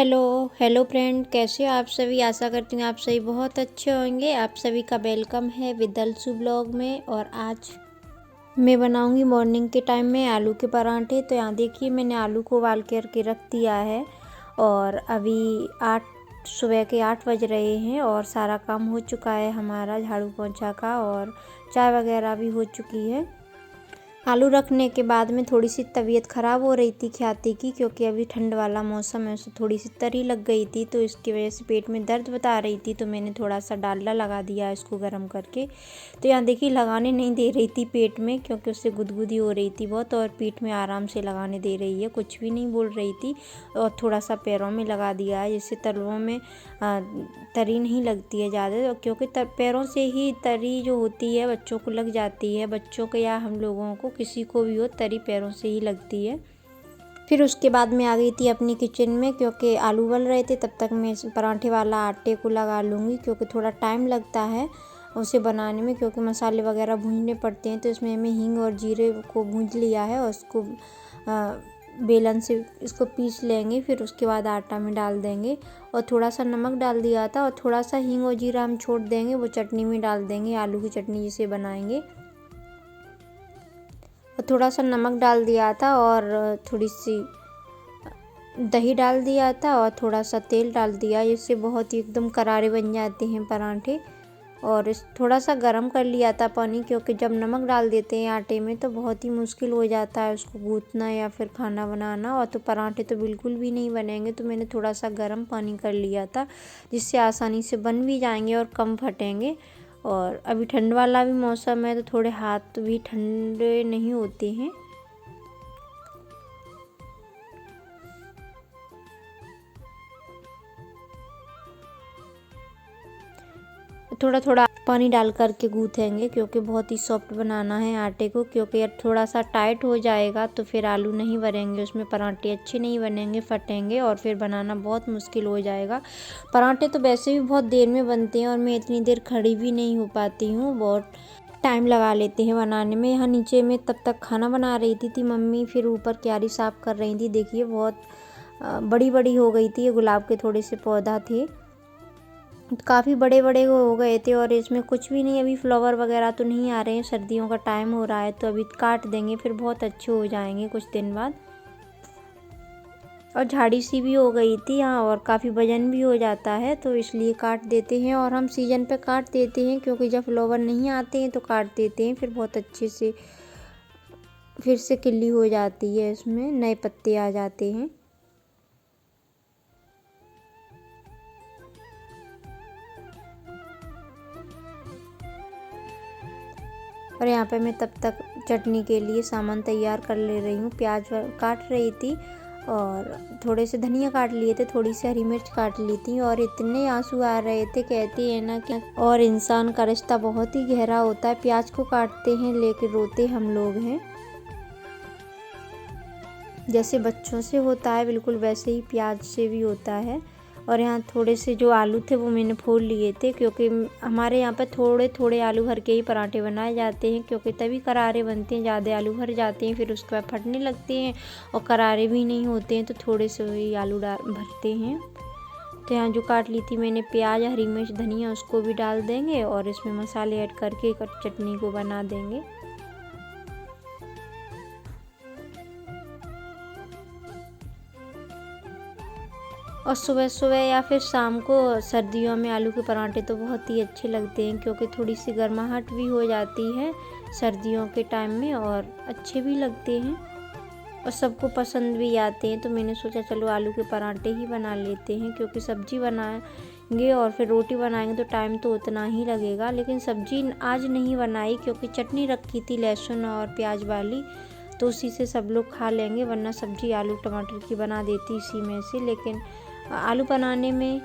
Hello hello friend, कैसे हो आप सभी। आशा करती हूँ आप सभी बहुत अच्छे होंगे। आप सभी का वेलकम है विदलसू ब्लॉग में। और आज मैं बनाऊंगी मॉर्निंग के टाइम में आलू के पराठे। तो यहाँ देखिए मैंने आलू को उबाल करके रख दिया है और अभी सुबह के 8 बज रहे हैं और सारा काम हो चुका है हमारा झाड़ू पोंछा का, और चाय वगैरह भी हो चुकी है। आलू रखने के बाद में थोड़ी सी तबीयत ख़राब हो रही थी ख्याति की, क्योंकि अभी ठंड वाला मौसम है, उससे थोड़ी सी तरी लग गई थी, तो इसकी वजह से पेट में दर्द बता रही थी। तो मैंने थोड़ा सा डालडा लगा दिया इसको गर्म करके। तो यहाँ देखिए लगाने नहीं दे रही थी पेट में, क्योंकि उससे गुदगुदी हो रही थी बहुत, और पीठ में आराम से लगाने दे रही है, कुछ भी नहीं बोल रही थी। और थोड़ा सा पैरों में लगा दिया है, जिससे तलवों में तरी नहीं लगती है ज़्यादा, क्योंकि पैरों से ही तरी जो होती है बच्चों को लग जाती है। बच्चों को या हम लोगों को, किसी को भी हो, तरी पैरों से ही लगती है। फिर उसके बाद मैं आ गई थी अपनी किचन में, क्योंकि आलू उबल रहे थे। तब तक मैं पराठे वाला आटे को लगा लूँगी, क्योंकि थोड़ा टाइम लगता है उसे बनाने में, क्योंकि मसाले वगैरह भूनने पड़ते हैं। तो इसमें हमें हींग और जीरे को भून लिया है और उसको बेलन से इसको पीस लेंगे। फिर उसके बाद आटा में डाल देंगे और थोड़ा सा नमक डाल दिया था, और थोड़ा सा हींग और जीरा हम छोड़ देंगे, वो चटनी में डाल देंगे, आलू की चटनी जिसे बनाएंगे। और थोड़ा सा नमक डाल दिया था और थोड़ी सी दही डाल दिया था और थोड़ा सा तेल डाल दिया, जिससे बहुत ही एकदम करारे बन जाते हैं पराठे। और इस थोड़ा सा गरम कर लिया था पानी, क्योंकि जब नमक डाल देते हैं आटे में तो बहुत ही मुश्किल हो जाता है उसको गूँथना या फिर खाना बनाना, और तो पराठे तो बिल्कुल भी नहीं बनेंगे। तो मैंने थोड़ा सा गर्म पानी कर लिया था, जिससे आसानी से बन भी जाएंगे और कम फटेंगे। और अभी ठंड वाला भी मौसम है, तो थोड़े हाथ भी ठंडे नहीं होते हैं। थोड़ा थोड़ा पानी डाल करके गूँथेंगे, क्योंकि बहुत ही सॉफ्ट बनाना है आटे को, क्योंकि थोड़ा सा टाइट हो जाएगा तो फिर आलू नहीं भरेंगे उसमें, पराठे अच्छे नहीं बनेंगे, फटेंगे और फिर बनाना बहुत मुश्किल हो जाएगा। पराठे तो वैसे भी बहुत देर में बनते हैं और मैं इतनी देर खड़ी भी नहीं हो पाती हूँ, बहुत टाइम लगा लेते हैं बनाने में। यहाँ नीचे में तब तक खाना बना रही थी मम्मी, फिर ऊपर क्यारी साफ़ कर रही थी। देखिए बहुत बड़ी बड़ी हो गई थी, ये गुलाब के थोड़े से पौधा थे, काफ़ी बड़े बड़े हो गए थे। और इसमें कुछ भी नहीं, अभी फ्लावर वगैरह तो नहीं आ रहे हैं, सर्दियों का टाइम हो रहा है, तो अभी काट देंगे, फिर बहुत अच्छे हो जाएंगे कुछ दिन बाद। और झाड़ी सी भी हो गई थी यहाँ, और काफ़ी वजन भी हो जाता है, तो इसलिए काट देते हैं। और हम सीजन पे काट देते हैं, क्योंकि जब फ्लावर नहीं आते हैं तो काट देते हैं, फिर बहुत अच्छे से फिर से किल्ली हो जाती है, इसमें नए पत्ते आ जाते हैं। और यहाँ पे मैं तब तक चटनी के लिए सामान तैयार कर ले रही हूँ। प्याज काट रही थी और थोड़े से धनिया काट लिए थे, थोड़ी सी हरी मिर्च काट ली थी। और इतने आंसू आ रहे थे, कहती है ना कि और इंसान का रिश्ता बहुत ही गहरा होता है। प्याज को काटते हैं लेकिन रोते हम लोग हैं। जैसे बच्चों से होता है बिल्कुल वैसे ही प्याज से भी होता है। और यहाँ थोड़े से जो आलू थे वो मैंने फोड़ लिए थे, क्योंकि हमारे यहाँ पर थोड़े थोड़े आलू भर के ही पराठे बनाए जाते हैं, क्योंकि तभी करारे बनते हैं। ज़्यादा आलू भर जाते हैं फिर उसके बाद फटने लगते हैं और करारे भी नहीं होते हैं, तो थोड़े से वही आलू भरते हैं। तो यहाँ जो काट ली थी मैंने प्याज, हरी मिर्च, धनिया, उसको भी डाल देंगे और इसमें मसाले ऐड करके चटनी को बना देंगे। और सुबह सुबह या फिर शाम को सर्दियों में आलू के पराठे तो बहुत ही अच्छे लगते हैं, क्योंकि थोड़ी सी गर्माहट भी हो जाती है सर्दियों के टाइम में और अच्छे भी लगते हैं और सबको पसंद भी आते हैं। तो मैंने सोचा चलो आलू के पराठे ही बना लेते हैं, क्योंकि सब्जी बनाएंगे और फिर रोटी बनाएंगे तो टाइम तो उतना ही लगेगा। लेकिन सब्जी आज नहीं बनाई, क्योंकि चटनी रखी थी लहसुन और प्याज वाली, तो उसी से सब लोग खा लेंगे, वरना सब्जी आलू टमाटर की बना देती इसी में से। लेकिन आलू बनाने में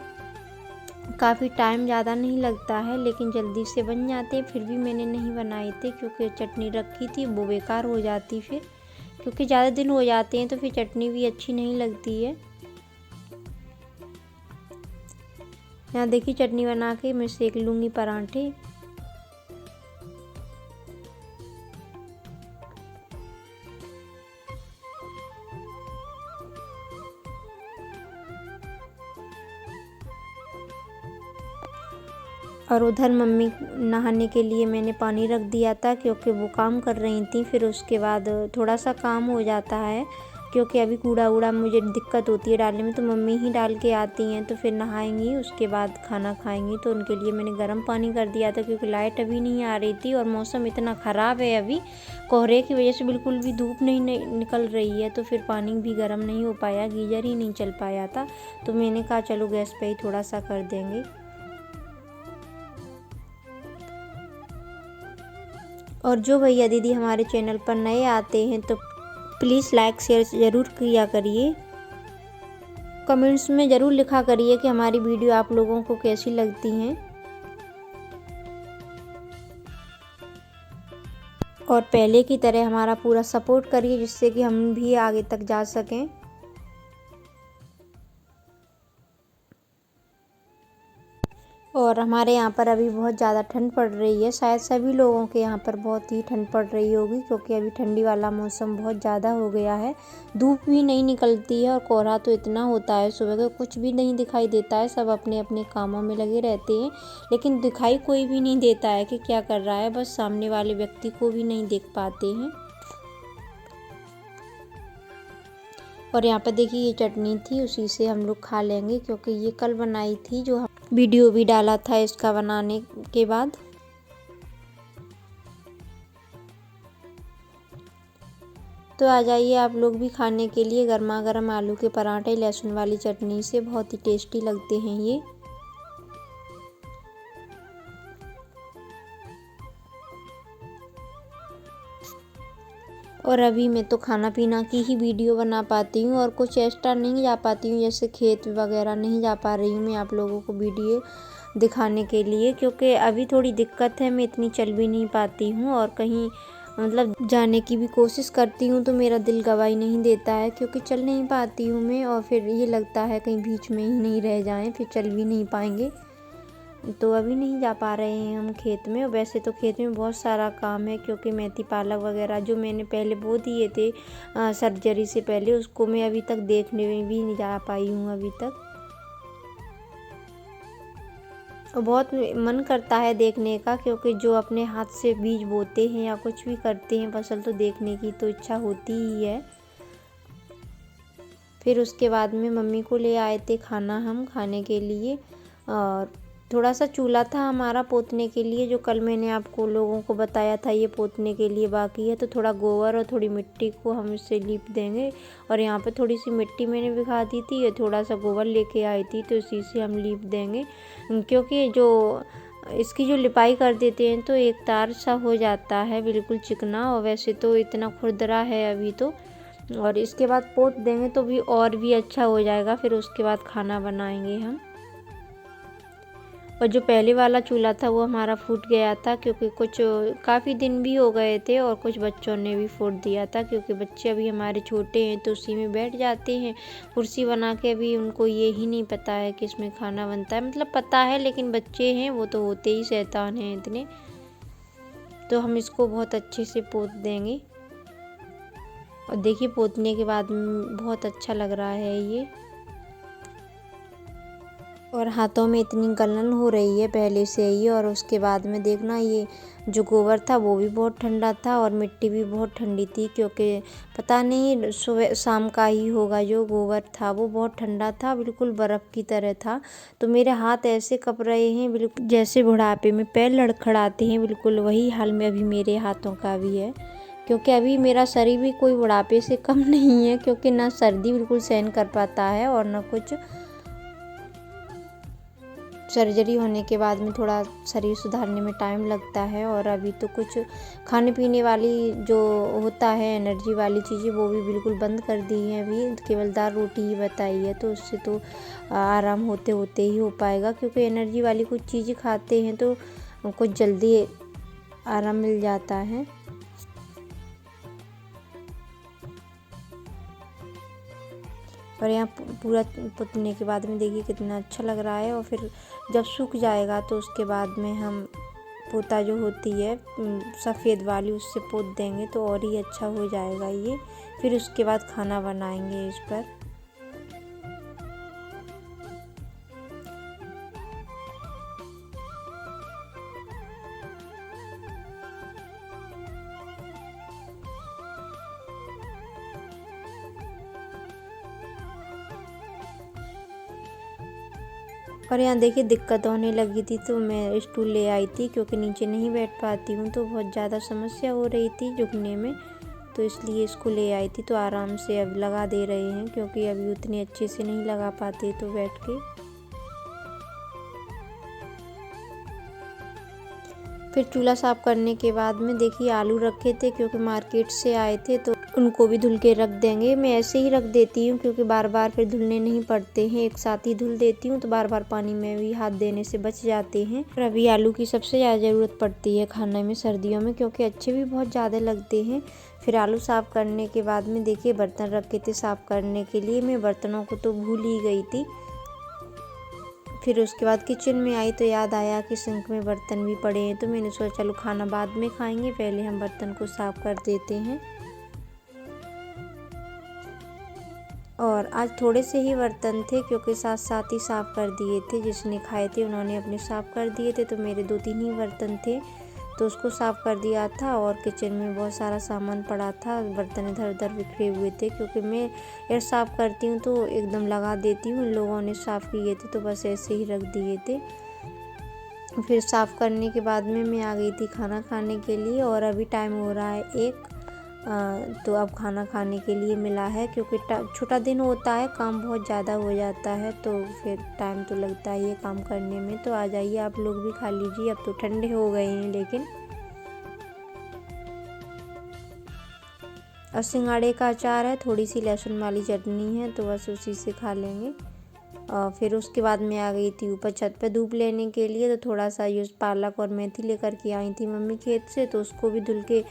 काफ़ी टाइम ज़्यादा नहीं लगता है, लेकिन जल्दी से बन जाते हैं। फिर भी मैंने नहीं बनाए थे, क्योंकि चटनी रखी थी वो बेकार हो जाती फिर, क्योंकि ज़्यादा दिन हो जाते हैं तो फिर चटनी भी अच्छी नहीं लगती है। यहाँ देखिए चटनी बना के मैं सेक लूँगी पराठे। और उधर मम्मी नहाने के लिए मैंने पानी रख दिया था क्योंकि वो काम कर रही थी। फिर उसके बाद थोड़ा सा काम हो जाता है क्योंकि अभी कूड़ा वूड़ा मुझे दिक्कत होती है डालने में, तो मम्मी ही डाल के आती हैं। तो फिर नहाएंगी, उसके बाद खाना खाएंगी। तो उनके लिए मैंने गर्म पानी कर दिया था क्योंकि लाइट अभी नहीं आ रही थी और मौसम इतना ख़राब है अभी, कोहरे की वजह से बिल्कुल भी धूप नहीं निकल रही है। तो फिर पानी भी गर्म नहीं हो पाया, गीजर ही नहीं चल पाया था। तो मैंने कहा चलो गैस पे ही थोड़ा सा कर देंगे। और जो भैया दीदी हमारे चैनल पर नए आते हैं तो प्लीज़ लाइक शेयर ज़रूर किया करिए। कमेंट्स में ज़रूर लिखा करिए कि हमारी वीडियो आप लोगों को कैसी लगती हैं। और पहले की तरह हमारा पूरा सपोर्ट करिए जिससे कि हम भी आगे तक जा सकें। और हमारे यहाँ पर अभी बहुत ज़्यादा ठंड पड़ रही है, शायद सभी लोगों के यहाँ पर बहुत ही ठंड पड़ रही होगी क्योंकि अभी ठंडी वाला मौसम बहुत ज़्यादा हो गया है। धूप भी नहीं निकलती है और कोहरा तो इतना होता है सुबह को कुछ भी नहीं दिखाई देता है, सब अपने अपने कामों में लगे रहते हैं। लेकिन दिखाई कोई भी नहीं देता है कि क्या कर रहा है, बस सामने वाले व्यक्ति को भी नहीं देख पाते हैं। और यहाँ पर देखिए ये चटनी थी, उसी से हम लोग खा लेंगे क्योंकि ये कल बनाई थी, जो हम वीडियो भी डाला था इसका बनाने के बाद। तो आ जाइए आप लोग भी खाने के लिए। गर्मा गर्म आलू के पराठे लहसुन वाली चटनी से बहुत ही टेस्टी लगते हैं ये। और अभी मैं तो खाना पीना की ही वीडियो बना पाती हूँ और कुछ एक्स्ट्रा नहीं जा पाती हूँ, जैसे खेत वगैरह नहीं जा पा रही हूँ मैं आप लोगों को वीडियो दिखाने के लिए क्योंकि अभी थोड़ी दिक्कत है, मैं इतनी चल भी नहीं पाती हूँ। और कहीं मतलब जाने की भी कोशिश करती हूँ तो मेरा दिल गवाही नहीं देता है क्योंकि चल नहीं पाती हूँ मैं। और फिर ये लगता है कहीं बीच में ही नहीं रह जाएं, फिर चल भी नहीं पाएंगे। तो अभी नहीं जा पा रहे हैं हम खेत में। वैसे तो खेत में बहुत सारा काम है क्योंकि मेथी पालक वगैरह जो मैंने पहले बो दिए थे सर्जरी से पहले, उसको मैं अभी तक देखने में भी नहीं जा पाई हूँ अभी तक। और बहुत मन करता है देखने का क्योंकि जो अपने हाथ से बीज बोते हैं या कुछ भी करते हैं फसल, तो देखने की तो इच्छा होती ही है। फिर उसके बाद में मम्मी को ले आए थे खाना हम खाने के लिए। और थोड़ा सा चूल्हा था हमारा पोतने के लिए, जो कल मैंने आपको लोगों को बताया था ये पोतने के लिए बाकी है। तो थोड़ा गोबर और थोड़ी मिट्टी को हम इससे लीप देंगे। और यहाँ पे थोड़ी सी मिट्टी मैंने भिगा दी थी, ये थोड़ा सा गोबर लेके आई थी, तो इसी से हम लीप देंगे क्योंकि जो इसकी जो लिपाई कर देते हैं तो एक तार सा हो जाता है बिल्कुल चिकना। और वैसे तो इतना खुरदरा है अभी तो, और इसके बाद पोत देंगे तो भी और भी अच्छा हो जाएगा। फिर उसके बाद खाना बनाएंगे हम। और जो पहले वाला चूल्हा था वो हमारा फूट गया था क्योंकि कुछ काफ़ी दिन भी हो गए थे और कुछ बच्चों ने भी फोड़ दिया था क्योंकि बच्चे अभी हमारे छोटे हैं तो उसी में बैठ जाते हैं कुर्सी बना के। अभी उनको ये ही नहीं पता है कि इसमें खाना बनता है, मतलब पता है लेकिन बच्चे हैं वो तो होते ही शैतान हैं इतने। तो हम इसको बहुत अच्छे से पोत देंगे। और देखिए पोतने के बाद बहुत अच्छा लग रहा है ये। और हाथों में इतनी गलन हो रही है पहले से ही। और उसके बाद में देखना ये जो गोबर था वो भी बहुत ठंडा था और मिट्टी भी बहुत ठंडी थी क्योंकि पता नहीं सुबह शाम का ही होगा। जो गोबर था वो बहुत ठंडा था, बिल्कुल बर्फ़ की तरह था। तो मेरे हाथ ऐसे कँप रहे हैं बिल्कुल जैसे बुढ़ापे में पैर लड़खड़ाते हैं, बिल्कुल वही हाल में अभी मेरे हाथों का भी है क्योंकि अभी मेरा शरीर भी कोई बुढ़ापे से कम नहीं है क्योंकि ना सर्दी बिल्कुल सहन कर पाता है और ना कुछ। सर्जरी होने के बाद में थोड़ा शरीर सुधारने में टाइम लगता है। और अभी तो कुछ खाने पीने वाली जो होता है एनर्जी वाली चीज़ें वो भी बिल्कुल बंद कर दी हैं, अभी केवल दाल रोटी ही बताई है। तो उससे तो आराम होते होते ही हो पाएगा क्योंकि एनर्जी वाली कुछ चीज़ें खाते हैं तो कुछ जल्दी आराम मिल जाता है। और यहाँ पूरा पुतने के बाद में देखिए कितना अच्छा लग रहा है। और फिर जब सूख जाएगा तो उसके बाद में हम पोता जो होती है सफ़ेद वाली उससे पोत देंगे तो और ही अच्छा हो जाएगा ये। फिर उसके बाद खाना बनाएंगे इस पर। और यहाँ देखिए दिक्कत होने लगी थी तो मैं स्टूल ले आई थी, क्योंकि नीचे नहीं बैठ पाती हूँ तो बहुत ज़्यादा समस्या हो रही थी झुकने में, तो इसलिए इसको ले आई थी। तो आराम से अब लगा दे रहे हैं, क्योंकि अभी उतने अच्छे से नहीं लगा पाते तो बैठ के। फिर चूल्हा साफ़ करने के बाद में देखिए आलू रखे थे, क्योंकि मार्केट से आए थे तो उनको भी धुल के रख देंगे। मैं ऐसे ही रख देती हूँ, क्योंकि बार बार फिर धुलने नहीं पड़ते हैं, एक साथ ही धुल देती हूँ तो बार बार पानी में भी हाथ देने से बच जाते हैं। और अभी आलू की सबसे ज़्यादा ज़रूरत पड़ती है खाने में सर्दियों में, क्योंकि अच्छे भी बहुत ज़्यादा लगते हैं। फिर आलू साफ़ करने के बाद में देखिए बर्तन रखे थे साफ़ करने के लिए, मैं बर्तनों को तो भूल ही गई थी। फिर उसके बाद किचन में आई तो याद आया कि सिंक में बर्तन भी पड़े हैं, तो मैंने सोचा चलो खाना बाद में खाएंगे, पहले हम बर्तन को साफ़ कर देते हैं। और आज थोड़े से ही बर्तन थे, क्योंकि साथ साथ ही साफ़ कर दिए थे। जिसने खाए थे उन्होंने अपने साफ़ कर दिए थे, तो मेरे 2-3 ही बर्तन थे तो उसको साफ़ कर दिया था। और किचन में बहुत सारा सामान पड़ा था, बर्तन इधर उधर बिखरे हुए थे, क्योंकि मैं यार साफ़ करती हूँ तो एकदम लगा देती हूँ। लोगों ने साफ़ किए थे तो बस ऐसे ही रख दिए थे। फिर साफ़ करने के बाद में मैं आ गई थी खाना खाने के लिए, और अभी टाइम हो रहा है 1। तो अब खाना खाने के लिए मिला है, क्योंकि छोटा दिन होता है, काम बहुत ज़्यादा हो जाता है तो फिर टाइम तो लगता ही है काम करने में। तो आ जाइए आप लोग भी खा लीजिए, अब तो ठंडे हो गए हैं लेकिन। और सिंगाड़े का अचार है, थोड़ी सी लहसुन वाली चटनी है, तो बस उसी से खा लेंगे। और फिर उसके बाद मैं आ गई थी ऊपर छत पे धूप लेने के लिए, तो थोड़ा सा यूज पालक और मेथी लेकर के आई थी मम्मी खेत से, तो उसको भी धुल के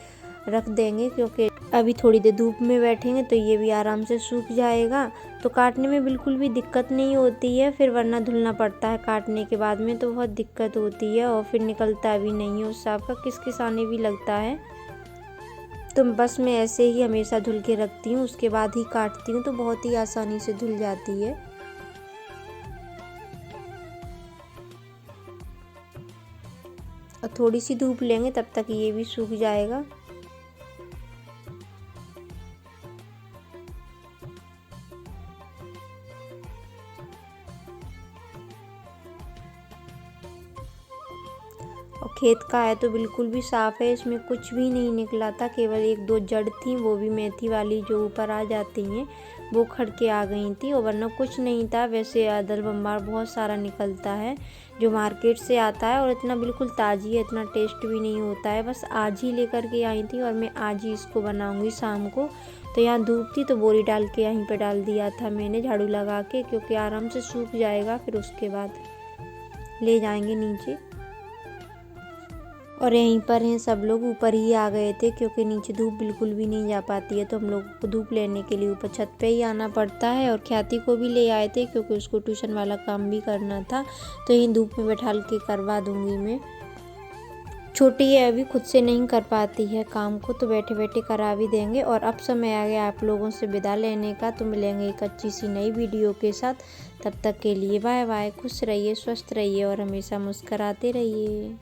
रख देंगे, क्योंकि अभी थोड़ी देर धूप में बैठेंगे तो ये भी आराम से सूख जाएगा, तो काटने में बिल्कुल भी दिक्कत नहीं होती है। फिर वरना धुलना पड़ता है काटने के बाद में, तो बहुत दिक्कत होती है और फिर निकलता भी नहीं है उस साग का, किस आने भी लगता है। तो बस मैं ऐसे ही हमेशा धुल के रखती हूँ, उसके बाद ही काटती हूँ, तो बहुत ही आसानी से धुल जाती है। और थोड़ी सी धूप लेंगे तब तक ये भी सूख जाएगा। और खेत का है तो बिल्कुल भी साफ़ है, इसमें कुछ भी नहीं निकला था, केवल 1-2 जड़ थी, वो भी मेथी वाली जो ऊपर आ जाती हैं वो खड़ के आ गई थी, और वरना कुछ नहीं था। वैसे अदल बम्बार बहुत सारा निकलता है जो मार्केट से आता है, और इतना बिल्कुल ताज़ी है, इतना टेस्ट भी नहीं होता है। बस आज ही लेकर के आई थी और मैं आज ही इसको बनाऊँगी शाम को। तो यहाँ धूप थी तो बोरी डाल के यहीं पर डाल दिया था मैंने झाड़ू लगा के, क्योंकि आराम से सूख जाएगा, फिर उसके बाद ले जाएंगे नीचे। और यहीं पर हैं सब लोग, ऊपर ही आ गए थे, क्योंकि नीचे धूप बिल्कुल भी नहीं जा पाती है, तो हम लोग को धूप लेने के लिए ऊपर छत पे ही आना पड़ता है। और ख्याति को भी ले आए थे, क्योंकि उसको ट्यूशन वाला काम भी करना था, तो यहीं धूप में बैठा के करवा दूंगी मैं। छोटी है अभी, खुद से नहीं कर पाती है काम को, तो बैठे बैठे करा भी देंगे। और अब समय आ गया आप लोगों से विदा लेने का, तो मिलेंगे एक अच्छी सी नई वीडियो के साथ। तब तक के लिए बाय बाय, खुश रहिए, स्वस्थ रहिए और हमेशा मुस्कुराते रहिए।